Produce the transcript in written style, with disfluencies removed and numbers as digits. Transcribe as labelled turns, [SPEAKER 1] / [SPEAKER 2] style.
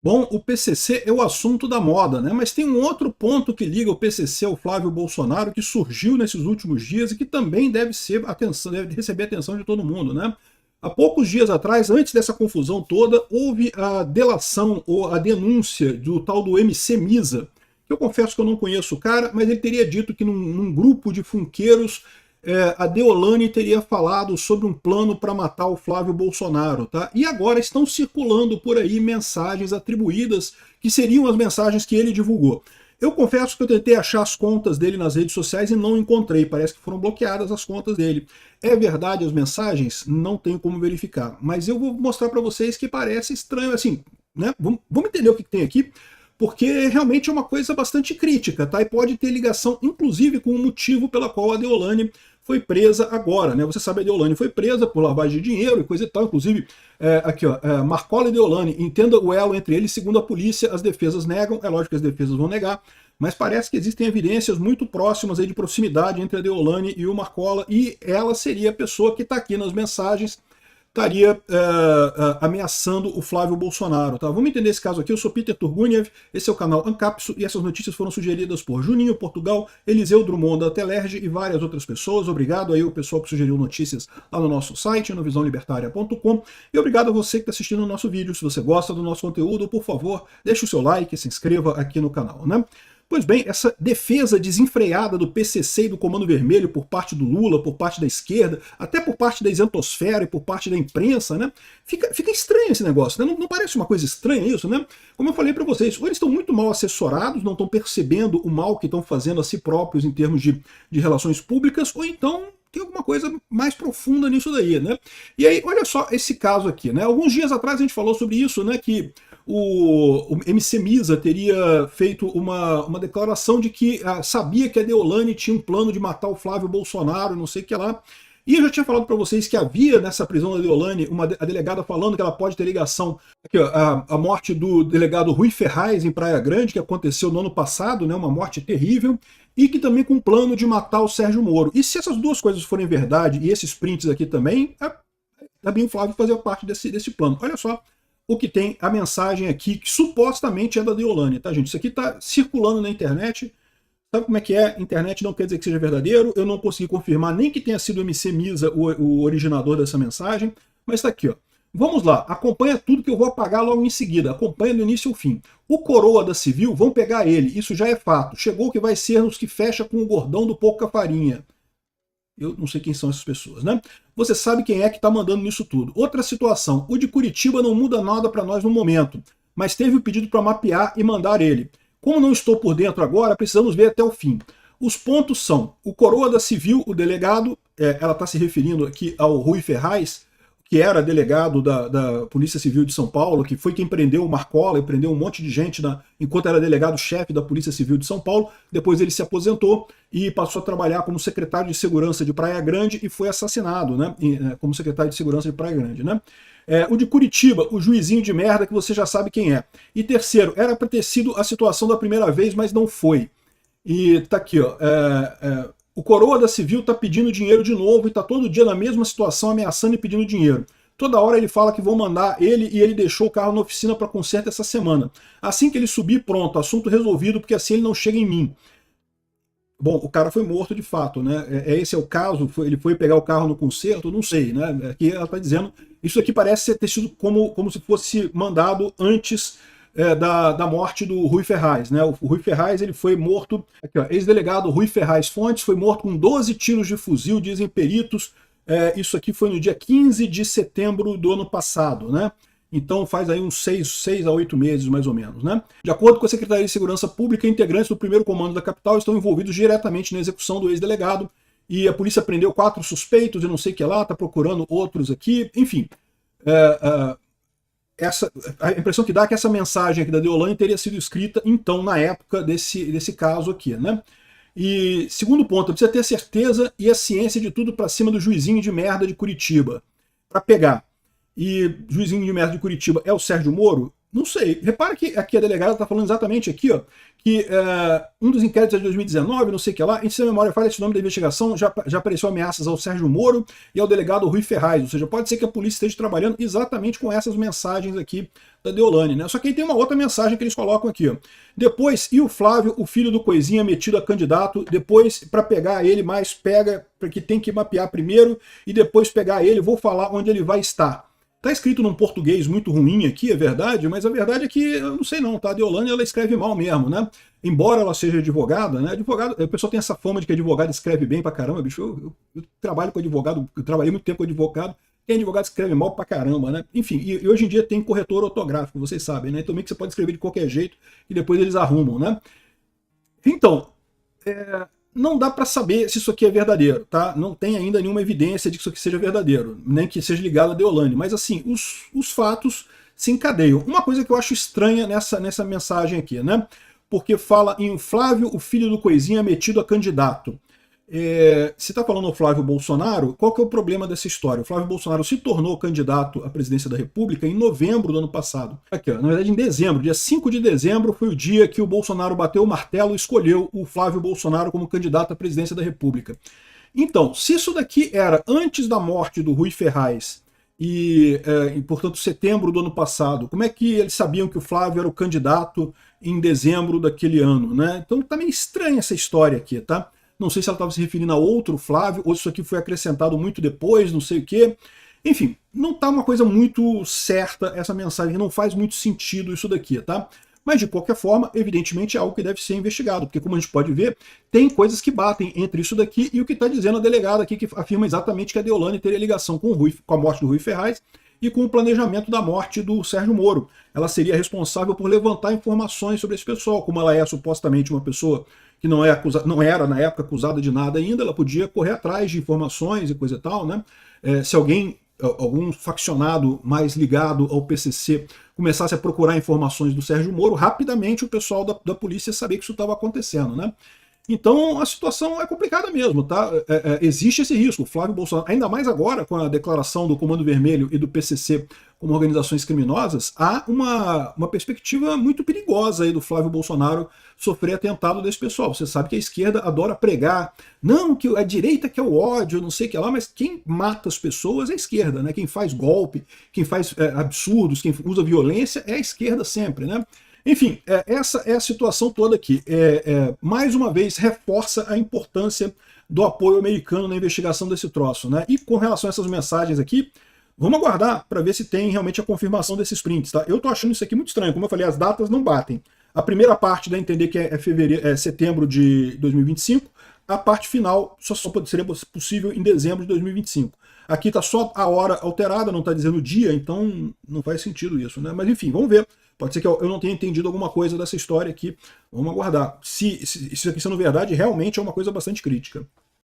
[SPEAKER 1] Bom, o PCC é o assunto da moda, né? Mas tem um outro ponto que liga o PCC ao Flávio Bolsonaro que surgiu nesses últimos dias e que também deve ser atenção, deve receber a atenção de todo mundo, né? Há poucos dias atrás, antes dessa confusão toda, houve a delação ou a denúncia do tal do MC Misa, que eu confesso que eu não conheço o cara, mas ele teria dito que num grupo de funqueiros a Deolane teria falado sobre um plano para matar o Flávio Bolsonaro, tá? E agora estão circulando por aí mensagens atribuídas que seriam as mensagens que ele divulgou. Eu confesso que eu tentei achar as contas dele nas redes sociais e não encontrei, parece que foram bloqueadas as contas dele. É verdade as mensagens? Não tenho como verificar, mas eu vou mostrar para vocês que parece estranho, assim, né? Vamos entender o que tem aqui, porque realmente é uma coisa bastante crítica, tá? E pode ter ligação, inclusive, com o motivo pela qual a Deolane foi presa agora, né? Você sabe, a Deolane foi presa por lavagem de dinheiro e coisa e tal, inclusive, aqui ó, Marcola e Deolane, entenda o elo entre eles, segundo a polícia, as defesas negam, é lógico que as defesas vão negar, mas parece que existem evidências muito próximas aí de proximidade entre a Deolane e o Marcola, e ela seria a pessoa que está aqui nas mensagens, estaria ameaçando o Flávio Bolsonaro. Tá? Vamos entender esse caso aqui. Eu sou Peter Turguniev, esse é o canal Ancapso e essas notícias foram sugeridas por Juninho Portugal, Eliseu Drummond da Telerge e várias outras pessoas. Obrigado aí ao pessoal que sugeriu notícias lá no nosso site, no visãolibertaria.com, e obrigado a você que está assistindo o nosso vídeo. Se você gosta do nosso conteúdo, por favor, deixe o seu like e se inscreva aqui no canal, né? Pois bem, essa defesa desenfreada do PCC e do Comando Vermelho por parte do Lula, por parte da esquerda, até por parte da isentosfera e por parte da imprensa, né? Fica estranho esse negócio, né? Não parece uma coisa estranha isso, né? Como eu falei para vocês, ou eles estão muito mal assessorados, não estão percebendo o mal que estão fazendo a si próprios em termos de relações públicas, ou então tem alguma coisa mais profunda nisso daí, né? E aí, olha só esse caso aqui, né? Alguns dias atrás a gente falou sobre isso, né? Que o MC Misa teria feito uma declaração de que sabia que a Deolane tinha um plano de matar o Flávio Bolsonaro, não sei o que lá. E eu já tinha falado para vocês que havia nessa prisão da Deolane a delegada falando que ela pode ter ligação aqui, ó, a morte do delegado Rui Ferraz em Praia Grande, que aconteceu no ano passado, né, uma morte terrível, e que também com um plano de matar o Sérgio Moro. E se essas duas coisas forem verdade, e esses prints aqui também, também o Flávio fazia parte desse plano. Olha só o que tem a mensagem aqui, que supostamente é da Deolane, tá, gente? Isso aqui está circulando na internet. Sabe como é que é? Internet não quer dizer que seja verdadeiro. Eu não consegui confirmar nem que tenha sido o MC Misa o originador dessa mensagem, mas está aqui, ó. Vamos lá, acompanha tudo que eu vou apagar logo em seguida. Acompanha do início ao fim. O coroa da Civil, vão pegar ele, isso já é fato. Chegou o que vai ser nos que fecha com o gordão do pouca farinha. Eu não sei quem são essas pessoas, né? Você sabe quem é que está mandando nisso tudo. Outra situação, o de Curitiba não muda nada para nós no momento, mas teve o pedido para mapear e mandar ele. Como não estou por dentro agora, precisamos ver até o fim. Os pontos são, o coroa da Civil, o delegado, ela está se referindo aqui ao Rui Ferraz, que era delegado da Polícia Civil de São Paulo, que foi quem prendeu o Marcola e prendeu um monte de gente enquanto era delegado-chefe da Polícia Civil de São Paulo. Depois ele se aposentou e passou a trabalhar como secretário de segurança de Praia Grande e foi assassinado, né, como secretário de segurança de Praia Grande, né? O de Curitiba, o juizinho de merda, que você já sabe quem é. E terceiro, era para ter sido a situação da primeira vez, mas não foi. E tá aqui, ó. O coroa da Civil está pedindo dinheiro de novo e está todo dia na mesma situação, ameaçando e pedindo dinheiro. Toda hora ele fala que vão mandar ele e ele deixou o carro na oficina para conserto essa semana. Assim que ele subir, pronto, assunto resolvido, porque assim ele não chega em mim. Bom, o cara foi morto de fato, né? Esse é o caso, ele foi pegar o carro no conserto, não sei, né? Aqui ela está dizendo, isso aqui parece ter sido como se fosse mandado antes da morte do Rui Ferraz, né? O Rui Ferraz, ele foi morto, ex-delegado Rui Ferraz Fontes foi morto com 12 tiros de fuzil, dizem peritos. Isso aqui foi no dia 15 de setembro do ano passado, né? Então faz aí uns 6 a 8 meses, mais ou menos, né? De acordo com a Secretaria de Segurança Pública, integrantes do primeiro comando da capital estão envolvidos diretamente na execução do ex-delegado, e a polícia prendeu 4 suspeitos, eu não sei o que lá, está procurando outros aqui, enfim. A impressão que dá é que essa mensagem aqui da Deolane teria sido escrita, então, na época desse caso aqui, né? E segundo ponto, precisa ter certeza e a ciência de tudo para cima do juizinho de merda de Curitiba, para pegar. E juizinho de merda de Curitiba é o Sérgio Moro? Não sei. Repara que aqui a delegada está falando exatamente aqui, ó, que um dos inquéritos é de 2019, não sei o que lá, e se a memória falha, esse nome da investigação já apareceu ameaças ao Sérgio Moro e ao delegado Rui Ferraz, ou seja, pode ser que a polícia esteja trabalhando exatamente com essas mensagens aqui da Deolane, né? Só que aí tem uma outra mensagem que eles colocam aqui, ó. Depois, e o Flávio, o filho do Coisinha, metido a candidato, depois, para pegar ele, mais pega, porque tem que mapear primeiro, e depois pegar ele, vou falar onde ele vai estar. Tá escrito num português muito ruim aqui, é verdade, mas a verdade é que, eu não sei não, tá? A Deolane, ela escreve mal mesmo, né? Embora ela seja advogada, né? Advogado, a pessoa tem essa fama de que advogado escreve bem pra caramba, bicho. Eu trabalho com advogado, eu trabalhei muito tempo com advogado, tem advogado que escreve mal pra caramba, né? Enfim, e hoje em dia tem corretor ortográfico, vocês sabem, né? Então meio que você pode escrever de qualquer jeito e depois eles arrumam, né? Então, não dá para saber se isso aqui é verdadeiro, tá? Não tem ainda nenhuma evidência de que isso aqui seja verdadeiro, nem que seja ligado a Deolane, mas assim, os fatos se encadeiam. Uma coisa que eu acho estranha nessa mensagem aqui, né? Porque fala em Flávio, o filho do Coisinha, metido a candidato. Se está falando o Flávio Bolsonaro, qual que é o problema dessa história? O Flávio Bolsonaro se tornou candidato à presidência da República em novembro do ano passado. Aqui, ó, na verdade em dezembro, dia 5 de dezembro foi o dia que o Bolsonaro bateu o martelo e escolheu o Flávio Bolsonaro como candidato à presidência da República. Então, se isso daqui era antes da morte do Rui Ferraz e portanto, setembro do ano passado, como é que eles sabiam que o Flávio era o candidato em dezembro daquele ano, né? Então tá meio estranha essa história aqui, tá? Não sei se ela estava se referindo a outro Flávio, ou se isso aqui foi acrescentado muito depois, não sei o quê. Enfim, não está uma coisa muito certa essa mensagem, não faz muito sentido isso daqui, tá? Mas, de qualquer forma, evidentemente é algo que deve ser investigado, porque, como a gente pode ver, tem coisas que batem entre isso daqui e o que está dizendo a delegada aqui, que afirma exatamente que a Deolane teria ligação com a morte do Rui Ferraz e com o planejamento da morte do Sérgio Moro. Ela seria responsável por levantar informações sobre esse pessoal, como ela é supostamente uma pessoa que não era na época acusada de nada ainda, ela podia correr atrás de informações e coisa e tal, né? Se algum faccionado mais ligado ao PCC começasse a procurar informações do Sérgio Moro, rapidamente o pessoal da polícia sabia que isso estava acontecendo, né? Então a situação é complicada mesmo, tá? Existe esse risco. O Flávio Bolsonaro, ainda mais agora com a declaração do Comando Vermelho e do PCC como organizações criminosas, há uma perspectiva muito perigosa aí do Flávio Bolsonaro sofrer atentado desse pessoal. Você sabe que a esquerda adora pregar, não, que a direita que é o ódio, não sei o que lá, mas quem mata as pessoas é a esquerda, né? Quem faz golpe, quem faz absurdos, quem usa violência é a esquerda sempre, né? Enfim, essa é a situação toda aqui. Mais uma vez, reforça a importância do apoio americano na investigação desse troço, né? E com relação a essas mensagens aqui, vamos aguardar para ver se tem realmente a confirmação desses prints, tá? Eu tô achando isso aqui muito estranho. Como eu falei, as datas não batem. A primeira parte dá a entender que é setembro de 2025, a parte final só seria possível em dezembro de 2025. Aqui está só a hora alterada, não está dizendo o dia, então não faz sentido isso, né? Mas enfim, vamos ver. Pode ser que eu não tenha entendido alguma coisa dessa história aqui. Vamos aguardar. Se isso aqui sendo verdade, realmente é uma coisa bastante crítica.